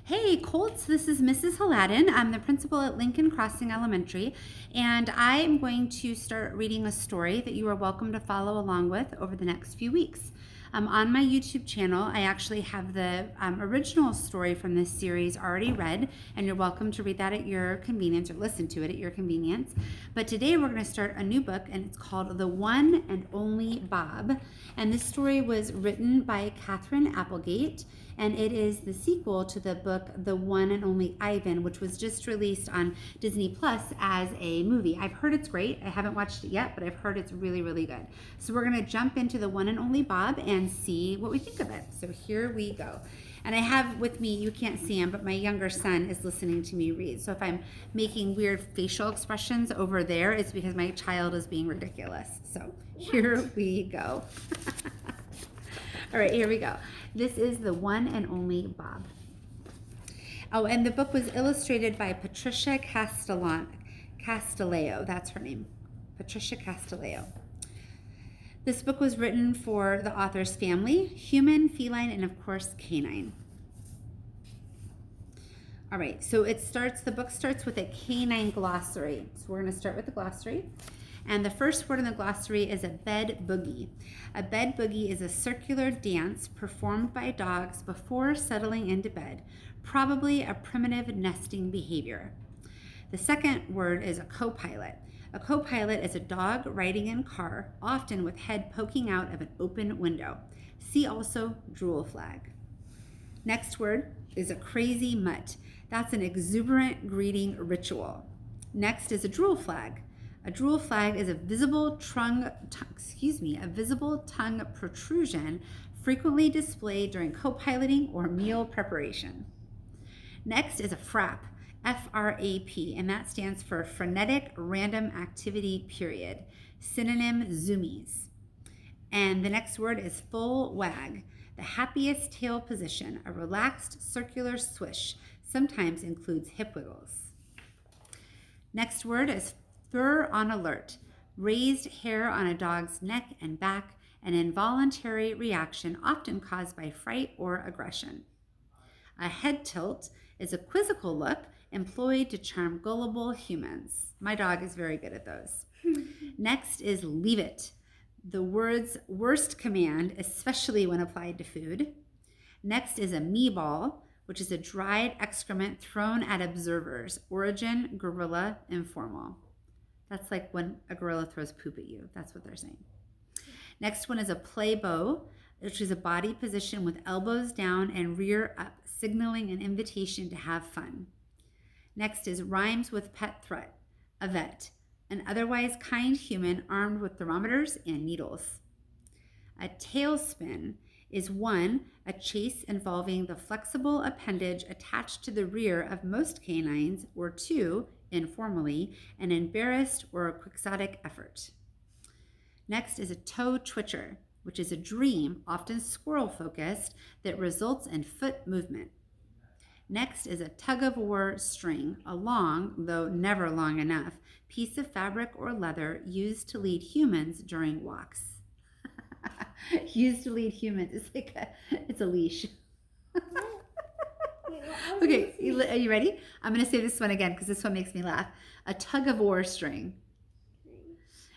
Hey, Colts, this is Mrs. Haladin. I'm the principal at Lincoln Crossing Elementary, and I am going to start reading a story that you are welcome to follow along with over the next few weeks. On my YouTube channel, I actually have the original story from this series already read, and you're welcome to read that at your convenience or listen to it at your convenience. But today we're going to start a new book, and it's called The One and Only Bob. And this story was written by Katherine Applegate, and it is the sequel to the book The One and Only Ivan, which was just released on Disney Plus as a movie. I've heard it's great. I haven't watched it yet, but I've heard it's really, really good. So we're going to jump into The One and Only Bob and see what we think of it. So here we go. And I have with me, you can't see him, but my younger son is listening to me read. So if I'm making weird facial expressions over there, it's because my child is being ridiculous. So here we go. All right, here we go. This is The One and Only Bob. Oh, and the book was illustrated by Patricia Castelao. That's her name, Patricia Castelao. This book was written for the author's family, human, feline, and of course, canine. All right, so the book starts with a canine glossary. So we're going to start with the glossary. And the first word in the glossary is a bed boogie. A bed boogie is a circular dance performed by dogs before settling into bed, probably a primitive nesting behavior. The second word is a co-pilot. A co-pilot is a dog riding in a car, often with head poking out of an open window. See also drool flag. Next word is a crazy mutt. That's an exuberant greeting ritual. Next is a drool flag. A drool flag is a visible tongue protrusion frequently displayed during co-piloting or meal preparation. Next is a frap, F-R-A-P, and that stands for frenetic random activity period. Synonym zoomies. And the next word is full wag, the happiest tail position, a relaxed circular swish, sometimes includes hip wiggles. Next word is fur on alert, raised hair on a dog's neck and back, an involuntary reaction often caused by fright or aggression. A head tilt is a quizzical look employed to charm gullible humans. My dog is very good at those. Next is leave it, the word's worst command, especially when applied to food. Next is a meeball, which is a dried excrement thrown at observers. Origin, gorilla, informal. That's like when a gorilla throws poop at you. That's what they're saying. Next one is a play bow, which is a body position with elbows down and rear up, signaling an invitation to have fun. Next is rhymes with pet threat, a vet, an otherwise kind human armed with thermometers and needles. A tailspin is a chase involving the flexible appendage attached to the rear of most canines, or two, informally, an embarrassed or a quixotic effort. Next is a toe twitcher, which is a dream, often squirrel-focused, that results in foot movement. Next is a tug of war string, a long, though never long enough, piece of fabric or leather used to lead humans during walks. Used to lead humans. It's a leash. Okay, are you ready? I'm going to say this one again because this one makes me laugh. A tug of war string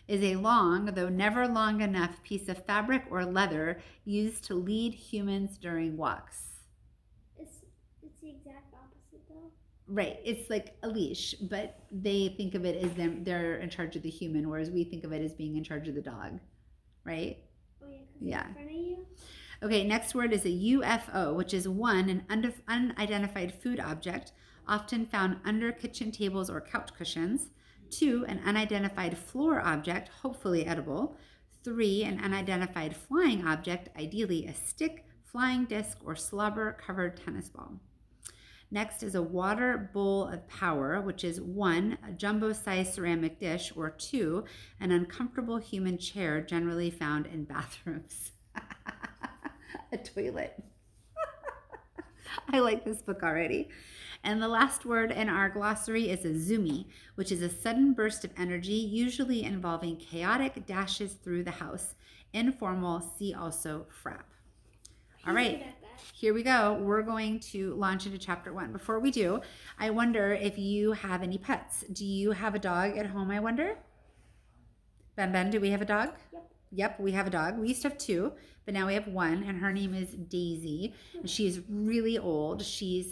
is a long, though never long enough, piece of fabric or leather used to lead humans during walks. It's the exact opposite though. Right, it's like a leash, but they think of it as they're in charge of the human, whereas we think of it as being in charge of the dog, right? Oh yeah, 'cause Yeah. it's in front of you. Okay, next word is a UFO, which is an unidentified food object, often found under kitchen tables or couch cushions. 2, an unidentified floor object, hopefully edible. 3, an unidentified flying object, ideally a stick, flying disc, or slobber-covered tennis ball. Next is a water bowl of power, which is 1, a jumbo-sized ceramic dish, or 2, an uncomfortable human chair generally found in bathrooms. A toilet. I like this book already. And the last word in our glossary is a zoomie, which is a sudden burst of energy, usually involving chaotic dashes through the house. Informal, see also frap. All right. here we go. We're going to launch into chapter 1. Before we do, I wonder if you have any pets. Do you have a dog at home, I wonder? Ben, do we have a dog? Yep, we have a dog. We used to have 2, but now we have 1, and her name is Daisy. And she's really old.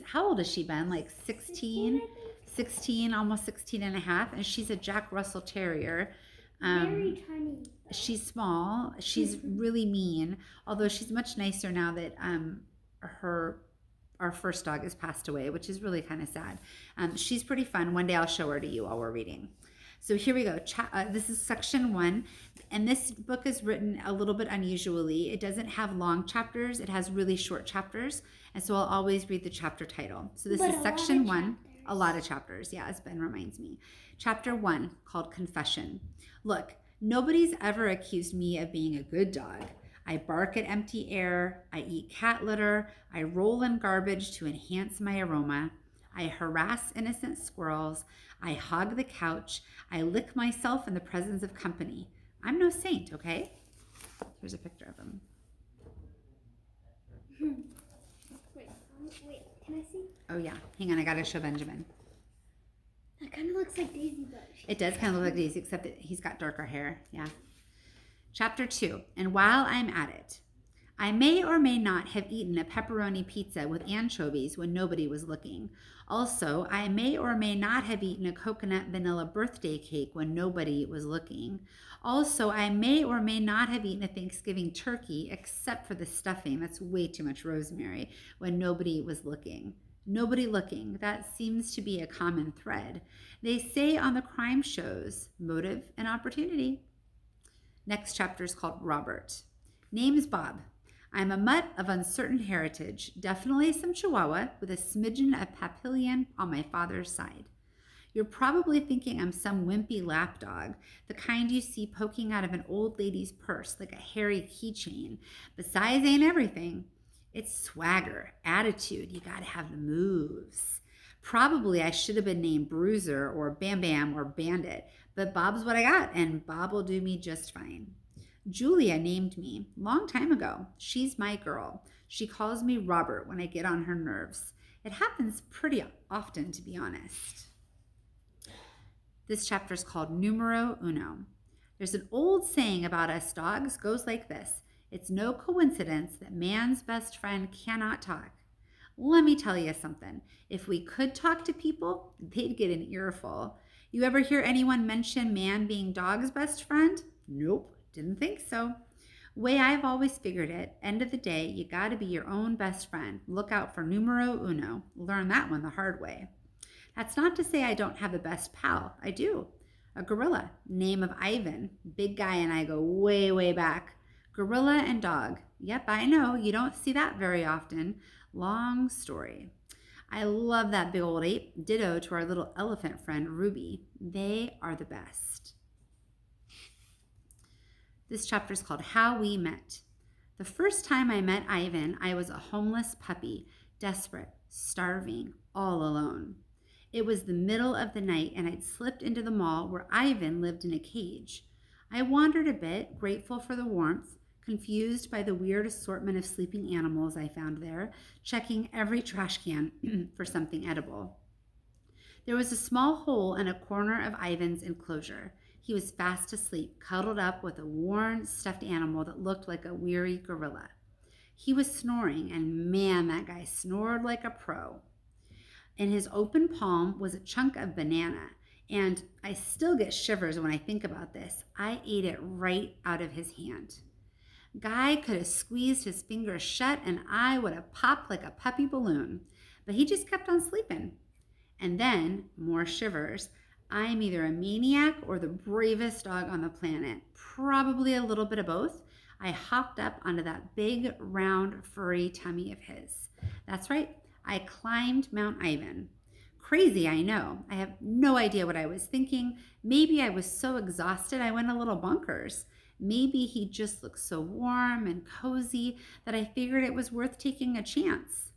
How old has she been? Like 16? 16, almost 16 and a half. And she's a Jack Russell Terrier. Very tiny. She's small. She's really mean, although she's much nicer now that our first dog has passed away, which is really kind of sad. She's pretty fun. One day I'll show her to you while we're reading. So here we go. This is section 1, and this book is written a little bit unusually. It doesn't have long chapters. It has really short chapters, and so I'll always read the chapter title. So this is section 1. A lot of chapters, yeah, as Ben reminds me. Chapter 1, called Confession. Look, nobody's ever accused me of being a good dog. I bark at empty air. I eat cat litter. I roll in garbage to enhance my aroma. I harass innocent squirrels. I hog the couch. I lick myself in the presence of company. I'm no saint, okay? Here's a picture of him. Wait, can I see? Oh yeah, hang on, I gotta show Benjamin. That kind of looks like Daisy, but it does kind of look like Daisy, except that he's got darker hair. Yeah. Chapter 2, and while I'm at it, I may or may not have eaten a pepperoni pizza with anchovies when nobody was looking. Also, I may or may not have eaten a coconut vanilla birthday cake when nobody was looking. Also, I may or may not have eaten a Thanksgiving turkey, except for the stuffing. That's way too much rosemary, when nobody was looking. Nobody looking. That seems to be a common thread. They say on the crime shows, motive and opportunity. Next chapter is called Robert. Name's Bob. I'm a mutt of uncertain heritage, definitely some Chihuahua with a smidgen of Papillion on my father's side. You're probably thinking I'm some wimpy lapdog, the kind you see poking out of an old lady's purse like a hairy keychain. But size ain't everything. It's swagger, attitude. You gotta have the moves. Probably I should have been named Bruiser or Bam Bam or Bandit, but Bob's what I got, and Bob will do me just fine. Julia named me long time ago. She's my girl. She calls me Robert when I get on her nerves. It happens pretty often, to be honest. This chapter is called Numero Uno. There's an old saying about us dogs, goes like this. It's no coincidence that man's best friend cannot talk. Let me tell you something. If we could talk to people, they'd get an earful. You ever hear anyone mention man being dog's best friend? Nope. Didn't think so. Way I've always figured it, end of the day, you gotta be your own best friend. Look out for numero uno. Learn that one the hard way. That's not to say I don't have a best pal. I do. A gorilla, name of Ivan. Big guy and I go way, way back. Gorilla and dog. Yep, I know. You don't see that very often. Long story. I love that big old ape. Ditto to our little elephant friend, Ruby. They are the best. This chapter is called How We Met. The first time I met Ivan, I was a homeless puppy, desperate, starving, all alone. It was the middle of the night, and I'd slipped into the mall where Ivan lived in a cage. I wandered a bit, grateful for the warmth, confused by the weird assortment of sleeping animals I found there, checking every trash can for something edible. There was a small hole in a corner of Ivan's enclosure. He was fast asleep, cuddled up with a worn, stuffed animal that looked like a weary gorilla. He was snoring, and man, that guy snored like a pro. In his open palm was a chunk of banana, and I still get shivers when I think about this. I ate it right out of his hand. Guy could have squeezed his fingers shut, and I would have popped like a puppy balloon, but he just kept on sleeping. And then, more shivers. I'm either a maniac or the bravest dog on the planet. Probably a little bit of both. I hopped up onto that big, round, furry tummy of his. That's right. I climbed Mount Ivan. Crazy, I know. I have no idea what I was thinking. Maybe I was so exhausted I went a little bonkers. Maybe he just looked so warm and cozy that I figured it was worth taking a chance.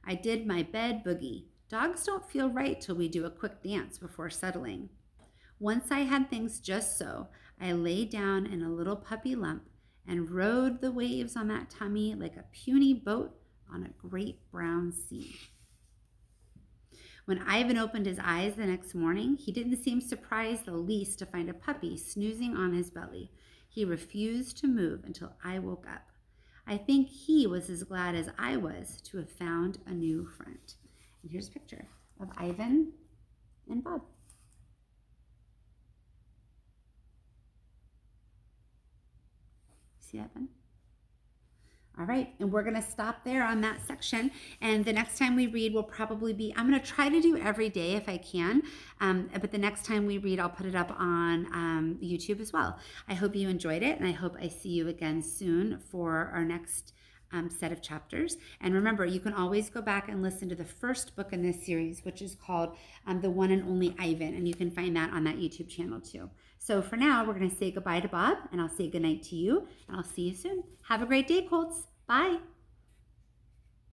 I did my bed boogie. Dogs don't feel right till we do a quick dance before settling. Once I had things just so, I lay down in a little puppy lump and rode the waves on that tummy like a puny boat on a great brown sea. When Ivan opened his eyes the next morning, he didn't seem surprised the least to find a puppy snoozing on his belly. He refused to move until I woke up. I think he was as glad as I was to have found a new friend. And here's a picture of Ivan and Bob. See that, Ben? All right, and we're going to stop there on that section. And the next time we read will probably be, I'm going to try to do every day if I can. But the next time we read, I'll put it up on YouTube as well. I hope you enjoyed it, and I hope I see you again soon for our next set of chapters. And remember, you can always go back and listen to the first book in this series, which is called The One and Only Ivan. And you can find that on that YouTube channel too. So for now, we're going to say goodbye to Bob, and I'll say goodnight to you, and I'll see you soon. Have a great day, Colts. Bye.